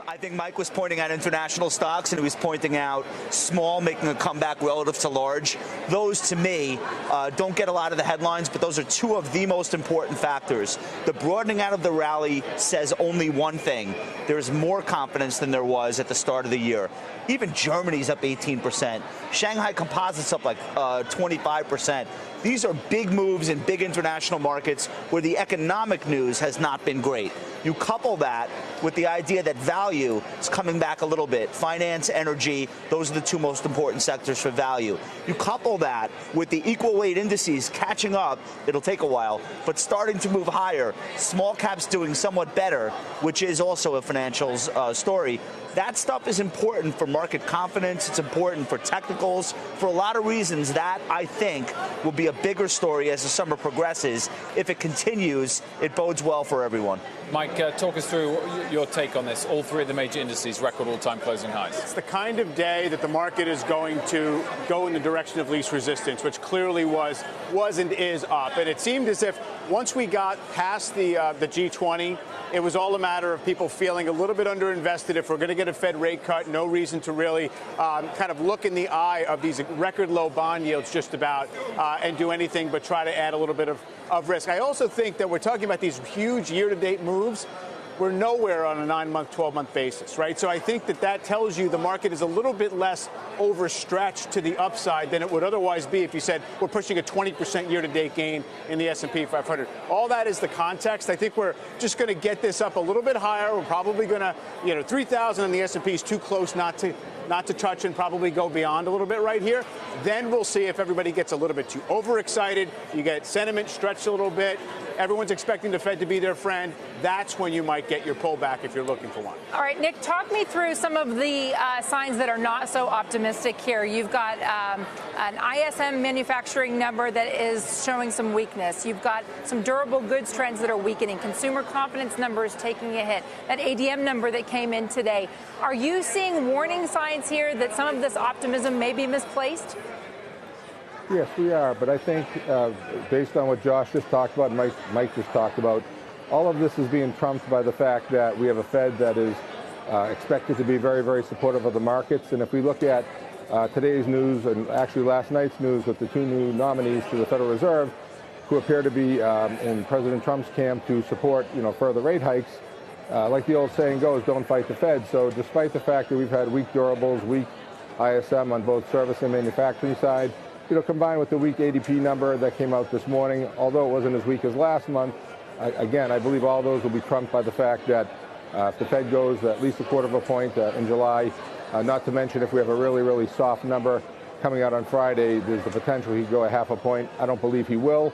I think Mike was pointing out international stocks, and he was pointing out small making a comeback relative to large. Those, to me, don't get a lot of the headlines, but those are two of the most important factors. The broadening out of the rally says only one thing. There's more confidence than there was at the start of the year. Even Germany's up 18%. Shanghai Composite's up like 25%. These are big moves in big international markets where the economic news has not been great. You couple that with the idea that value is coming back a little bit. Finance, energy, those are the two most important sectors for value. You couple that with the equal weight indices catching up, it'll take a while, but starting to move higher. Small caps doing somewhat better, which is also a financials story. That stuff is important for market confidence. It's important for technicals. For a lot of reasons, that, I think, will be a bigger story as the summer progresses. If it continues, it bodes well for everyone. Mike, talk us through your take on this. All three of the major indices record all-time closing highs. It's the kind of day that the market is going to go in the direction of least resistance, which clearly was and is up. And it seemed as if once we got past the G20, it was all a matter of people feeling a little bit underinvested. If we're going to get a Fed rate cut, no reason to really kind of look in the eye of these record low bond yields just about and do anything but try to add a little bit of risk. I also think that we're talking about these huge year-to-date moves. We're nowhere on a 9-month, 12-month basis, right? So I think that tells you the market is a little bit less overstretched to the upside than it would otherwise be if you said we're pushing a 20% year-to-date gain in the S&P 500. All that is the context. I think we're just going to get this up a little bit higher. We're probably going to, 3,000 in the S&P is too close not to touch and probably go beyond a little bit right here. Then we'll see if everybody gets a little bit too overexcited. You get sentiment stretched a little bit. Everyone's expecting the Fed to be their friend. That's when you might get your pullback if you're looking for one. All right, Nick, talk me through some of the signs that are not so optimistic here. You've got an ISM manufacturing number that is showing some weakness. You've got some durable goods trends that are weakening. Consumer confidence numbers taking a hit. That ADM number that came in today. Are you seeing warning signs here that some of this optimism may be misplaced? Yes, we are. But I think based on what Josh just talked about and Mike just talked about, all of this is being trumped by the fact that we have a Fed that is expected to be very, very supportive of the markets. And if we look at today's news and actually last night's news with the two new nominees to the Federal Reserve who appear to be in President Trump's camp to support, further rate hikes, like the old saying goes, don't fight the Fed. So despite the fact that we've had weak durables, weak ISM on both service and manufacturing side, combined with the weak ADP number that came out this morning, although it wasn't as weak as last month, again, I believe all those will be trumped by the fact that if the Fed goes at least a quarter of a point in July, not to mention if we have a really, really soft number coming out on Friday, there's the potential he'd go a half a point. I don't believe he will.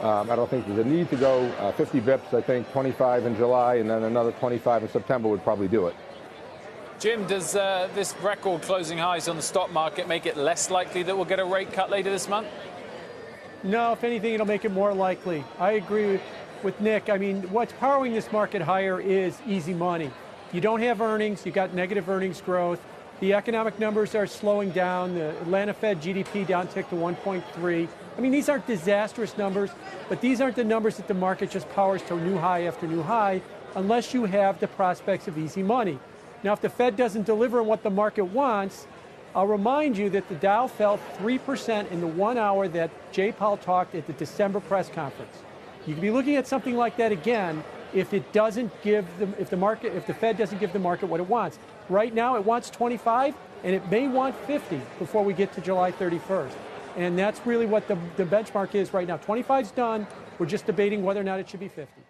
I don't think there's a need to go 50 bips. I think 25 in July and then another 25 in September would probably do it. Jim, does this record closing highs on the stock market make it less likely that we'll get a rate cut later this month? No, if anything, it'll make it more likely. I agree with Nick. I mean, what's powering this market higher is easy money. You don't have earnings. You got negative earnings growth. The economic numbers are slowing down. The Atlanta Fed GDP downticked to 1.3. I mean, these aren't disastrous numbers, but these aren't the numbers that the market just powers to new high after new high unless you have the prospects of easy money. Now, if the Fed doesn't deliver on what the market wants, I'll remind you that the Dow fell 3% in the 1 hour that Jay Powell talked at the December press conference. You could be looking at something like that again if it doesn't give if the Fed doesn't give the market what it wants. Right now, it wants 25, and it may want 50 before we get to July 31st. And that's really what the benchmark is right now. 25's done. We're just debating whether or not it should be 50.